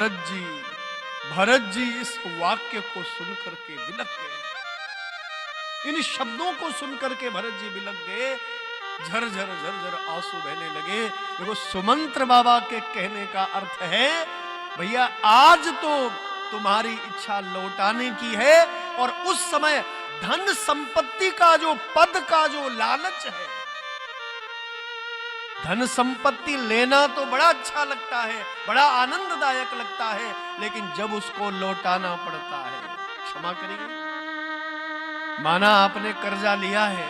भरत जी इस वाक्य को सुनकर के बिलक गए। इन शब्दों को सुनकर के भरत जी बिलक गए। झरझर झरझर आंसू बहने लगे। देखो, सुमंत्र बाबा के कहने का अर्थ है, भैया आज तो तुम्हारी इच्छा लौटाने की है, और उस समय धन संपत्ति का जो पद का जो लालच है, धन संपत्ति लेना तो बड़ा अच्छा लगता है, बड़ा आनंददायक लगता है, लेकिन जब उसको लौटाना पड़ता है, क्षमा करिए, माना आपने कर्जा लिया है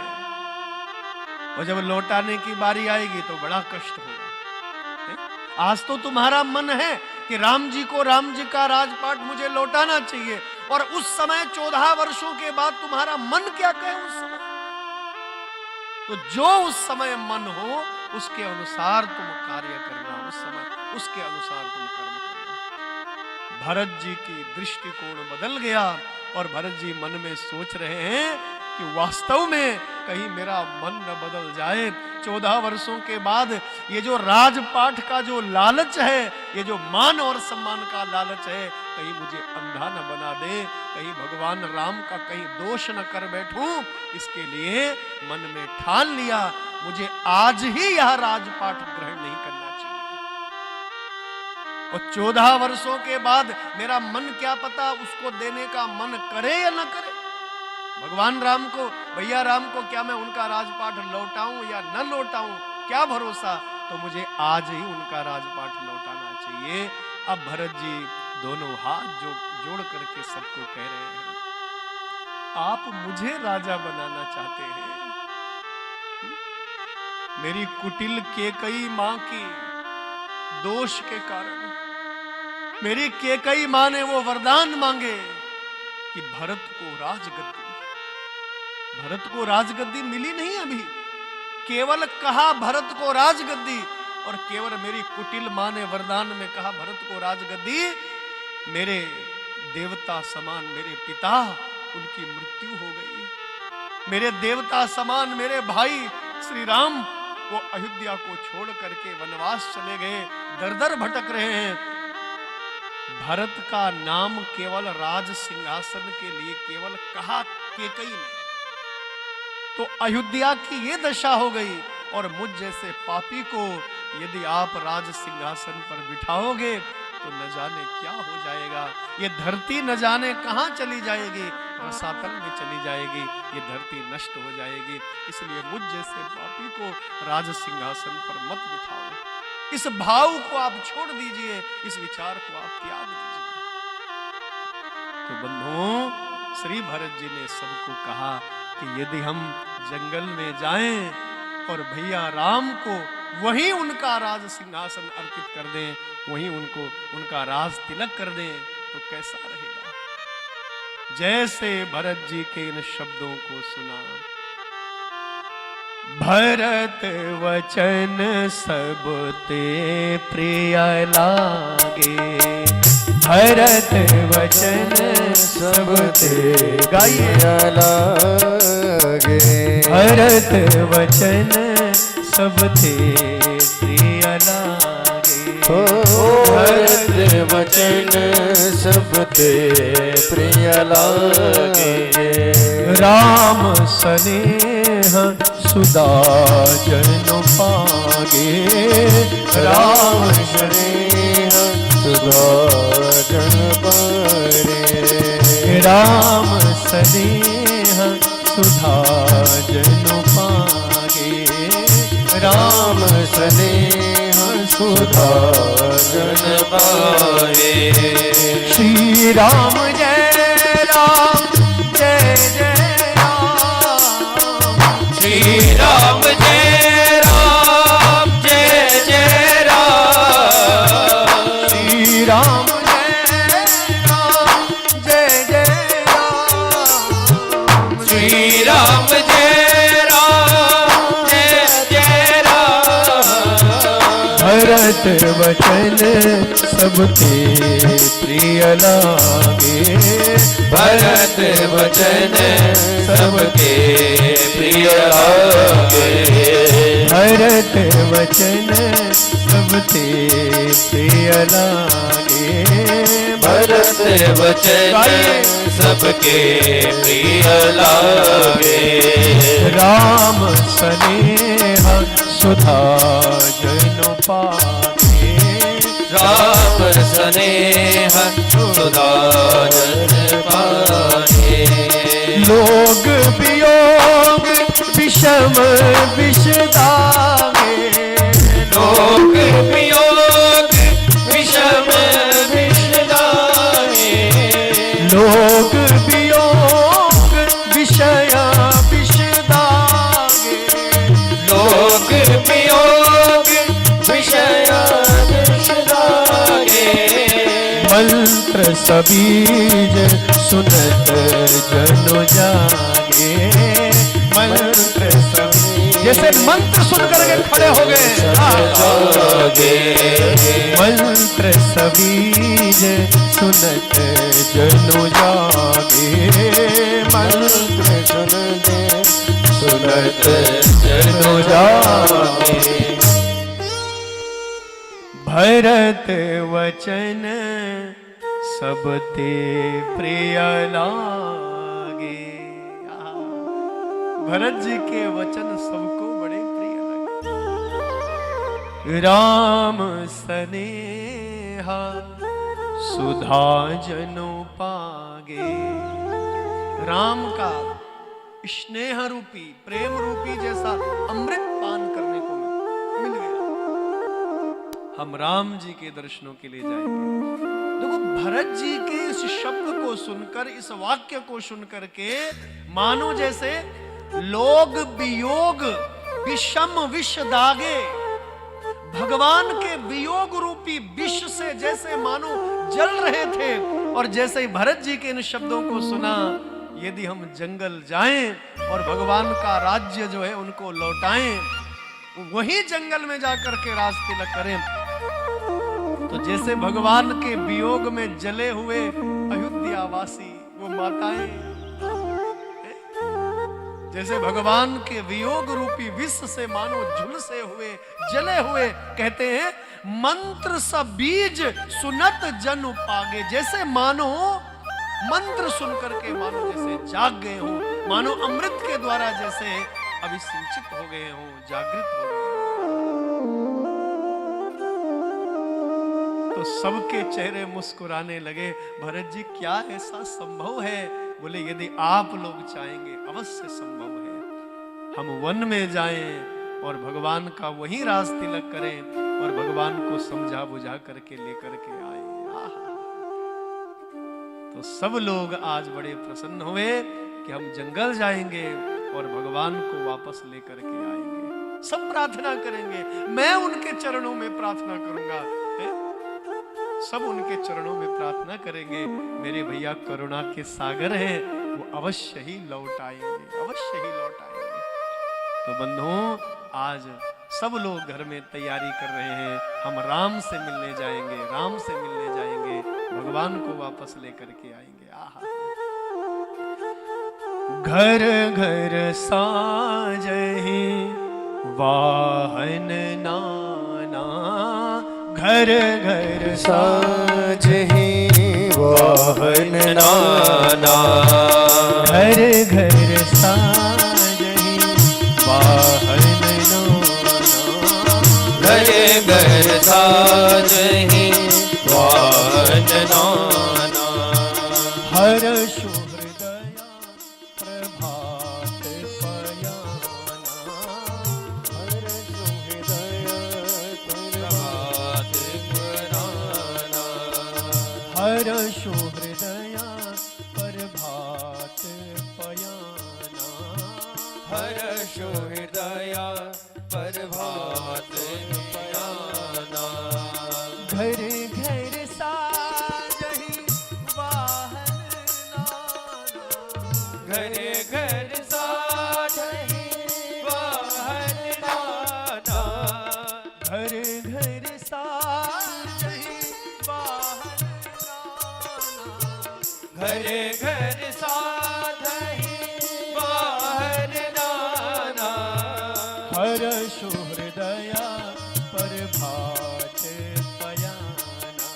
और जब लौटाने की बारी आएगी तो बड़ा कष्ट होगा। आज तो तुम्हारा मन है कि राम जी को, राम जी का राजपाट मुझे लौटाना चाहिए, और उस समय 14 वर्षों के बाद तुम्हारा मन क्या कहे उस समय, तो जो उस समय मन हो उसके अनुसार तुम कार्य करना, उस समय उसके अनुसार तुम कर्म करना। भरत जी की दृष्टिकोण बदल गया और भरत जी मन में सोच रहे हैं कि वास्तव में कहीं मेरा मन न बदल जाए। 14 वर्षों के बाद ये जो राजपाट का जो लालच है, ये जो मान और सम्मान का लालच है, कहीं मुझे अंधा न बना दे, कहीं भगवान राम का कहीं दोष न कर बैठूं। इसके लिए मन में ठान लिया, मुझे आज ही यह राजपाट ग्रहण नहीं करना चाहिए। और 14 वर्षों के बाद मेरा मन क्या पता उसको देने का मन करे या न करे। भगवान राम को, भैया राम को क्या मैं उनका राजपाट लौटाऊं या न लौटाऊं, क्या भरोसा। तो मुझे आज ही उनका राजपाट लौटाना चाहिए। अब भरत जी दोनों हाथ जोड़ करके सबको कह रहे हैं, आप मुझे राजा बनाना चाहते हैं। मेरी कुटिल केकई मां की दोष के कारण मेरी केकई मां ने वो वरदान मांगे कि भरत को राजगद्दी, भरत को राजगद्दी मिली नहीं अभी, केवल कहा भरत को राजगद्दी, और केवल मेरी कुटिल मां ने वरदान में कहा भरत को राजगद्दी। मेरे देवता समान मेरे पिता, उनकी मृत्यु हो गई। मेरे देवता समान मेरे भाई श्री राम वो अयोध्या को छोड़ करके वनवास चले गए, दर दर भटक रहे हैं। भरत का नाम केवल राज सिंहासन के लिए केवल कहा केकई ने, तो अयोध्या की ये दशा हो गई। और मुझ जैसे पापी को यदि आप राज सिंहासन पर बिठाओगे तो न जाने क्या हो जाएगा। ये धरती न जाने कहां चली जाएगी, रसातल में चली जाएगी, ये धरती नष्ट हो जाएगी। इसलिए मुझ जैसे पापी को राज सिंहासन पर मत बिठाओ। इस भाव को आप छोड़ दीजिए, इस विचार को आप त्याग दीजिए। तो बंधुओं, श्री भरत जी ने सबको कहा कि यदि हम जंगल में जाएं और भैया राम को वहीं उनका राज सिंहासन अर्पित कर दें, वहीं उनको उनका राज तिलक कर दें, तो कैसा रहेगा। जैसे भरत जी के इन शब्दों को सुना, भरत वचन सब ते प्रिय लागे, भरत वचन सब ते गाइए लागे, भरत वचन सब ते प्रिय लागे, भरत वचन सब ते प्रिय लागे, राम स्नेह सुधा जन पागे, राम स्नेह सुधा जन पागे, राम स्नेह सुधा जन पागे, राम स्नेह सुधा जन पागे। श्री राम जय राम जय जय राम, श्री राम जय राम जय जय राम, श्री राम जय राम जय जय राम, श्री राम जय राम जय जय राम। भरत वचन सब ते प्रिय लागे, भरत वचन सबके प्रिय लागे, भरत वचन सब ते प्रिय लागे, भरत वचन सबके प्रिय लागे। राम स्नेह सुधा जनु पागे। राम स्नेह सुधा जनु पागे। लोग वियोग विषम विष दागे। लोग वियोग विषम विष दागे। लोग वियोग विषय विष दागे। लोग वियोग विषय विष दागे। मंत्र सबीज सुनत जनु जागे। मंत्र सबीज जैसे मंत्र सुन करके खड़े हो गए। मंत्र सबीज सुनत जनु जागे। मंत्र सुनत जनु जागे। भरत वचन सबते प्रिय लागे। भरत जी के वचन सबको बड़े प्रिय लगे। राम स्नेहा सुधा जनु पागे। राम का स्नेह रूपी प्रेम रूपी जैसा अमृत पान करने को मिल गया। हम राम जी के दर्शनों के लिए जाएंगे। देखो भरत जी के इस शब्द को सुनकर, इस वाक्य को सुनकर के मानो जैसे लोग वियोग विषम विष दागे। भगवान के वियोग रूपी विष से जैसे मानो जल रहे थे। और जैसे ही भरत जी के इन शब्दों को सुना, यदि हम जंगल जाएं और भगवान का राज्य जो है उनको लौटाएं, वही जंगल में जाकर के राज तिलक करें, तो जैसे भगवान के वियोग में जले हुए अयोध्यावासी वो माताएं, जैसे भगवान के वियोग रूपी विष से मानो झुलसे हुए जले हुए, कहते हैं मंत्र सा बीज सुनत जनु पागे। जैसे मानो मंत्र सुनकर के मानो जैसे जाग गए हो, मानो अमृत के द्वारा जैसे अभिसिंचित हो गए हो, जागृत हो गए। तो सबके चेहरे मुस्कुराने लगे। भरत जी क्या ऐसा संभव है? बोले यदि आप लोग चाहेंगे अवश्य संभव है। हम वन में जाएं और भगवान का वहीं राज तिलक करें और भगवान को समझा बुझा करके लेकर के आए। तो सब लोग आज बड़े प्रसन्न हुए कि हम जंगल जाएंगे और भगवान को वापस लेकर के आएंगे। सब प्रार्थना करेंगे, मैं उनके चरणों में प्रार्थना करूंगा। सब उनके चरणों में प्रार्थना करेंगे। मेरे भैया करुणा के सागर हैं, वो अवश्य ही लौट आएंगे, अवश्य ही लौट आएंगे। तो बंधुओं, आज सब लोग घर में तैयारी कर रहे हैं। हम राम से मिलने जाएंगे, राम से मिलने जाएंगे, भगवान को वापस लेकर के आएंगे। आहा, घर घर साजहि वाहन नाना। घर घर साजहि वाहन नाना। घर घर साजहि वाहन नाना। घर घर साजहि वाहन नाना। हर हृदया प्रभात पयाना। हर हृदया प्रभात पयाना। हर हृदया प्रभात पयाना। हर हृदया प्रभात पयाना। घर घर साजहि वाहन नाना। घर घर साजहि वाहन नाना। घर घर साजहि वाहन नाना। घर घर साजहि वाहन नाना। हर हृदया प्रभात पयाना।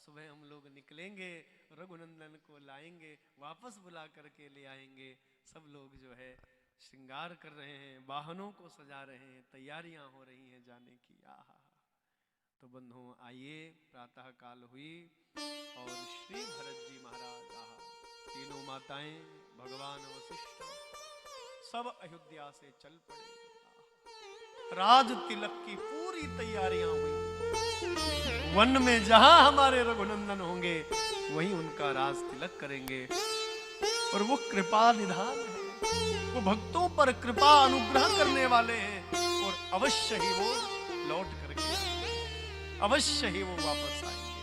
सुबह हम लोग निकलेंगे, रघुनंदन को लाएंगे, वापस बुला करके ले आएंगे। सब लोग जो है श्रृंगार कर रहे हैं, वाहनों को सजा रहे हैं, तैयारियां हो रही हैं जाने की। आहा। तो बंधुओं आइए, प्रातः काल हुई और श्री भरत जी महाराज, आहा, तीनों माताएं, भगवान वशिष्ठ सब अयोध्या से चल पड़े। राज तिलक की पूरी तैयारियां हुई। वन में जहां हमारे रघुनंदन होंगे वहीं उनका राज तिलक करेंगे। और वो कृपा निधान है, वो भक्तों पर कृपा अनुग्रह करने वाले हैं। और अवश्य ही वो लौट करके, अवश्य ही वो वापस आएंगे।